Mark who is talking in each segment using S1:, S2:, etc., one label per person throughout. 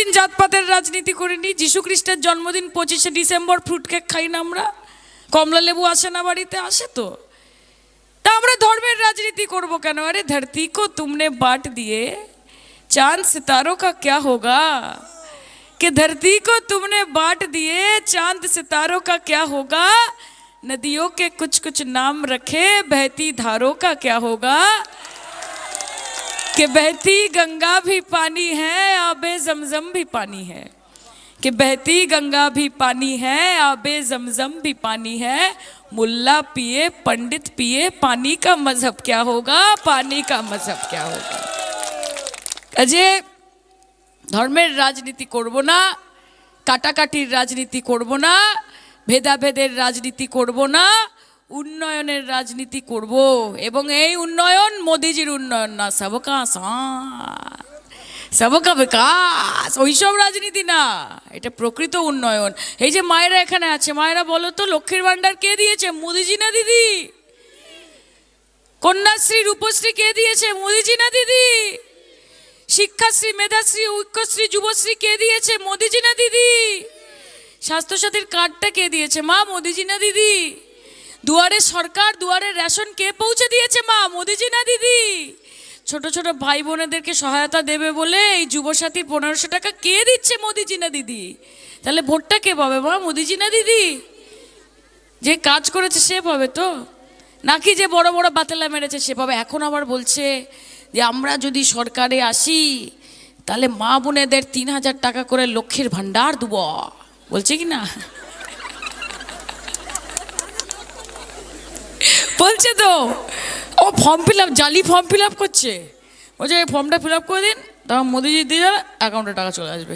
S1: কোনোদিন জাতপাতের রাজনীতি করিনি। যিশু খ্রিস্টের জন্মদিন 25শে ডিসেম্বর ফ্রুট কেক খাই না আমরা? কমলা লেবু আসে না বাড়িতে? আসে তো। তা আমরা ধর্মের রাজনীতি করব কেন? আরে ধরती को तुमने बांट दिए, चांद सितारों का क्या होगा? कि धरती को तुमने बांट दिए, चांद सितारों का क्या होगा? नदियों के कुछ कुछ नाम रखे, बहती धारों का क्या होगा? कि बहती गंगा भी पानी है, आबे जमजम भी पानी है। कि बहती गंगा भी पानी है, आबे जमजम भी पानी है। मुल्ला पिए पंडित पिए, पानी का मजहब क्या होगा? पानी का मजहब क्या होगा? अजय ধর্মের রাজনীতি করব না, কাটাকাটির রাজনীতি করব না, ভেদাভেদের রাজনীতি করব না, উন্নয়নের রাজনীতি করব। এবং এই উন্নয়ন মোদিজির উন্নয়ন না, সবকা সাথ সবকা বিকাশ, ওইসব রাজনীতি না, এটা প্রকৃত উন্নয়ন। এই যে মায়েরা এখানে আছে, মায়েরা বলো তো, লক্ষ্মীর ভান্ডার কে দিয়েছে? মোদিজি না দিদি? কন্যাশ্রী রূপশ্রী কে দিয়েছে? মোদিজি না দিদি? শিক্ষাশ্রী মেধাশ্রী ঐক্যশ্রী যুবশ্রী কে দিয়েছে? মোদিজি না দিদি? স্বাস্থ্যসাথীর কার্ডটা কে দিয়েছে মা? মোদিজি না দিদি? দুয়ারে সরকার, দুয়ারে রেশন কে পৌঁছে দিয়েছে মা? মোদিজি না দিদি? ছোট ছোট ভাই বোনেদেরকে সহায়তা দেবে বলে এই যুবসাথী 1500 টাকা কে দিচ্ছে? মোদিজি না দিদি? তাহলে ভোটটা কে পাবে মা? মোদিজি না দিদি? যে কাজ করেছে সে পাবে তো, নাকি যে বড় বড় বাতেলা মেরেছে সে পাবে? এখন আবার বলছে যে আমরা যদি সরকারে আসি তাহলে মা বোনেদের 3000 টাকা করে লক্ষ্মীর ভান্ডার দেব, বলছে কি না? বলছে তো। ও ফর্ম ফিল আপ, জালি ফর্ম ফিল আপ করছে, বলছে এই ফর্মটা ফিল আপ করে দিন, তখন মোদিজি দিয়ে যাবে, অ্যাকাউন্টে টাকা চলে আসবে।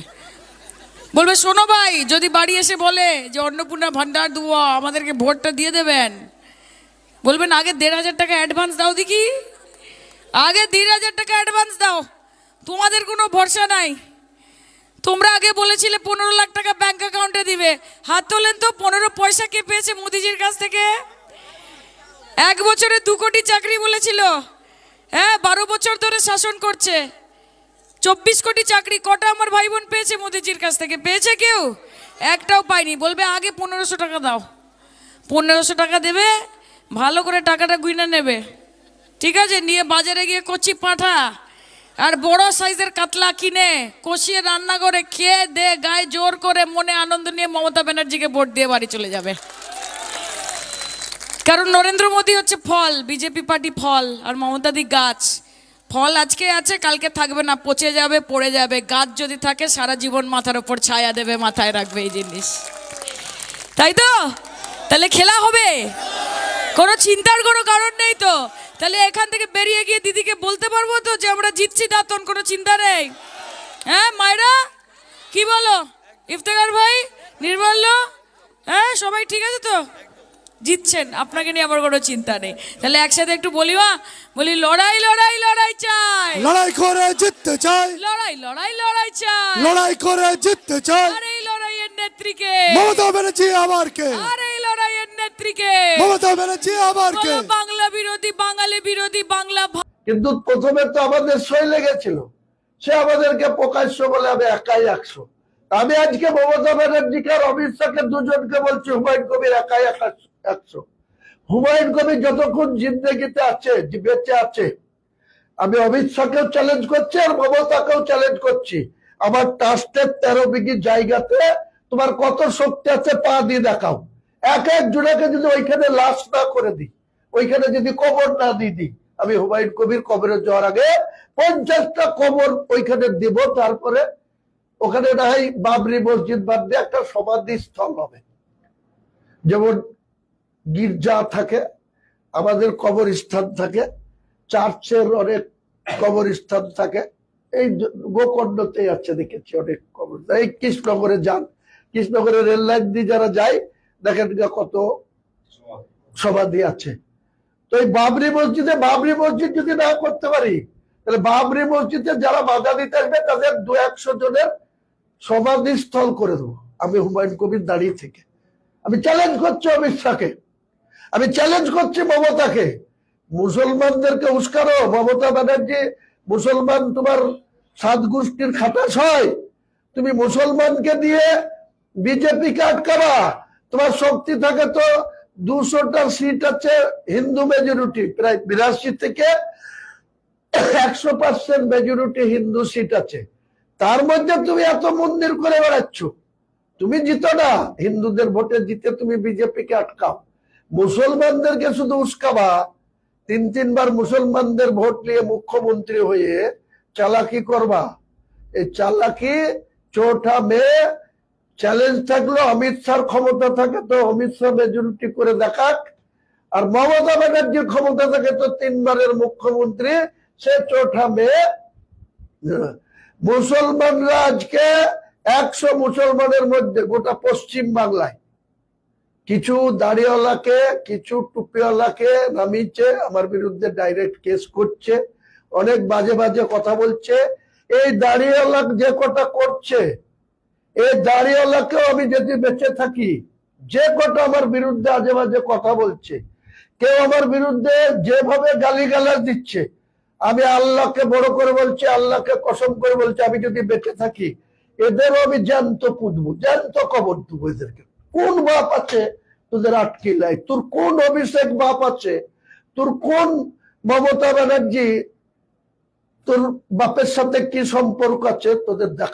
S1: বলবে শোনো ভাই, যদি বাড়ি এসে বলে যে অন্নপূর্ণা ভান্ডার দেবো, আমাদেরকে ভোটটা দিয়ে দেবেন, বলবেন আগে 1500 টাকা অ্যাডভান্স দাও দেখি, আগে 1500 টাকা অ্যাডভান্স দাও, তোমাদের কোনো ভরসা নাই। তোমরা আগে বলেছিলে 15 লাখ টাকা ব্যাংক অ্যাকাউন্টে দিবে, হাত তোলেন তো। 15 পয়সা কে পেয়েছে মোদিজির কাছ থেকে? 1 বছরে 2 কোটি চাকরি বলেছিল, হ্যাঁ 12 বছর ধরে শাসন করছে, 24 কোটি চাকরি। কটা আমার ভাই বোন পেয়েছে মোদিজির কাছ থেকে? পেয়েছে কেউ? একটাও পায়নি। বলবে আগে 1500 টাকা দাও, 1500 টাকা দেবে, ভালো করে টাকাটা গুইনা নেবে, ঠিক আছে, নিয়ে বাজারে গিয়ে কচি পাঁঠা আর বড় সাইজের কাতলা কিনে কষিয়ে রান্না করে খেয়ে দে, গায়ে জোর করে মনে আনন্দ নিয়ে মমতা ব্যানার্জিকে ভোট দিয়ে বাড়ি চলে যাবে। কারণ নরেন্দ্র মোদী হচ্ছে ফল, বিজেপি পার্টি ফল, আর মমতাদি গাছ। ফল আজকে আছে, কালকে থাকবে না, পচে যাবে, পড়ে যাবে। গাছ যদি থাকে সারা জীবন মাথার ওপর ছায়া দেবে, মাথায় রাখবে এই জিনিস, তাই তো? তাহলে খেলা হবে, কোনো চিন্তার কোনো কারণ নেই তো। তাহলে এখান থেকে বেরিয়ে গিয়ে দিদিকে বলতে পারবো তো যে আমরা জিতছি, দাঁতন কোনো চিন্তা নেই? হ্যাঁ মায়েরা কি বলো? ইফতেখার ভাই, নির্মল্য, হ্যাঁ সবাই ঠিক আছে তো? জিতছেন, আপনাকে নিয়ে আমার কোনো চিন্তা নেই। তাহলে একসাথে একটু বলি মা, বলি লড়াই লড়াই লড়াই চাই,
S2: লড়াই করে জিততে চাই,
S1: লড়াই লড়াই লড়াই চাই,
S2: লড়াই করে জিততে চাই।
S1: আর এই লড়াইয়ের নেত্রীকে
S2: মমতা ব্যানার্জি আবার কে?
S1: আর এই লড়াইয়ের নেত্রীকে
S2: মমতা ব্যানার্জি আবার কে?
S1: বাংলা বিরোধী, বাঙালি বিরোধী, বাংলা।
S3: কিন্তু প্রথমে তো আমাদের সই লেগেছিল, সে আমাদেরকে প্রকাশ্য বলে আমি একাই 100। আমি আজকে মমতা ব্যানার্জিকে আর অমিত শাহকে দুজনকে বলছি হুমায়ুন কবির একাই 100। হুমায়ুন কবির যতক্ষণ জিন্দেগিতে আছে, বেঁচে আছে, আমি অমিত শাহকেও চ্যালেঞ্জ করছি আর মমতাকেও চ্যালেঞ্জ করছি, আমার ট্রাস্টের 13 বিঘি জায়গাতে তোমার কত শক্তি আছে পা দিয়ে দেখাও। এক জোড়াকে যদি ওইখানে লাশ না করে দিই, ওইখানে যদি কবর না দিয়ে দিই, আমি হুমায়ুন কবির কবরে যাওয়ার আগে 50টা কবর ওইখানে দিব, তারপরে ওখানে না হয় বাবরি মসজিদ বাদ দিয়ে একটা সমাধি স্থল হবে। যেমন গির্জা থাকে, আমাদের কবরস্থান থাকে, চার্চের অনেক কবরস্থান থাকে, এই গোকর্ণতেই আছে, দেখেছি অনেক কবর। এই কৃষ্ণনগরে যান, কৃষ্ণনগরে রেল লাইন দিয়ে যারা যায় দেখেন কত সমাধি আছে। তো এই বাবরি মসজিদ যদি না করতে পারি, তাহলে বাবরি মসজিদে যারা বাধা দিতে আসবে তাদের 200 জনের সমাধি স্থল করে দেবো আমি হুমায়ুন কবির দাঁড়িয়ে থেকে। আমি চ্যালেঞ্জ করছি অমিত শাহকে, আমি চ্যালেঞ্জ করছি মমতাকে, মুসলমানদেরকে উস্কানো। মমতা ব্যানার্জি মুসলমান তোমার 7 গোষ্ঠীর খাটাস হয়, তুমি মুসলমানকে দিয়ে বিজেপিকে আটকাবা। তোমার শক্তি থাকে তো 200টা সিট আছে, হিন্দু মেজরিটি প্রায় 82 থেকে 100% মেজরিটি হিন্দু সিট আছে, তার মধ্যে তুমি এত মন্দির করে বেড়াচ্ছ। তুমি জিতো না, হিন্দুদের ভোটে জিতে তুমি বিজেপিকে আটকাও। মুসলমানদেরকে শুধু উস্কাবা, 3-3 বার মুসলমানদের ভোট নিয়ে মুখ্যমন্ত্রী হয়ে চালাকি করবা। এই চালাকি 4 মে চ্যালেঞ্জ থাকলো, অমিত শাহর ক্ষমতা থাকে তো অমিত শাহ মেজরিটি করে দেখাক, আর মমতা ব্যানার্জির ক্ষমতা থাকে তো 3 বারের মুখ্যমন্ত্রী, সে 4 মে। মুসলমানরা আজকে 100 মুসলমানের মধ্যে গোটা পশ্চিম বাংলায় কিছু দাড়িওয়ালাকে, কিছু টুপিওয়ালাকে নামিয়েছে, আমার বিরুদ্ধে ডাইরেক্ট কেস করছে, অনেক বাজে বাজে কথা বলছে। এই দাড়িওয়ালা যে কটা করছে, এই দাড়িওয়ালাকেও আমি যদি বেঁচে থাকি, যে কটা আমার বিরুদ্ধে আজে বাজে কথা বলছে, কেউ আমার বিরুদ্ধে যেভাবে গালিগালাজ দিচ্ছে, আমি আল্লাহকে বড় করে বলছি, আল্লাহকে কসম করে বলছি, আমি যদি বেঁচে থাকি এদেরও আমি জ্যান্ত পুঁতবো, জ্যান্ত কবর দেবো এদেরকে। কোন বাপ আছে তোদের আটকিলাই? তোর কোন অভিষেক বাপ আছে? তোর কোন মমতা ব্যানার্জি, তোর বাপের সাথে কি সম্পর্ক আছে তোদের দেখা।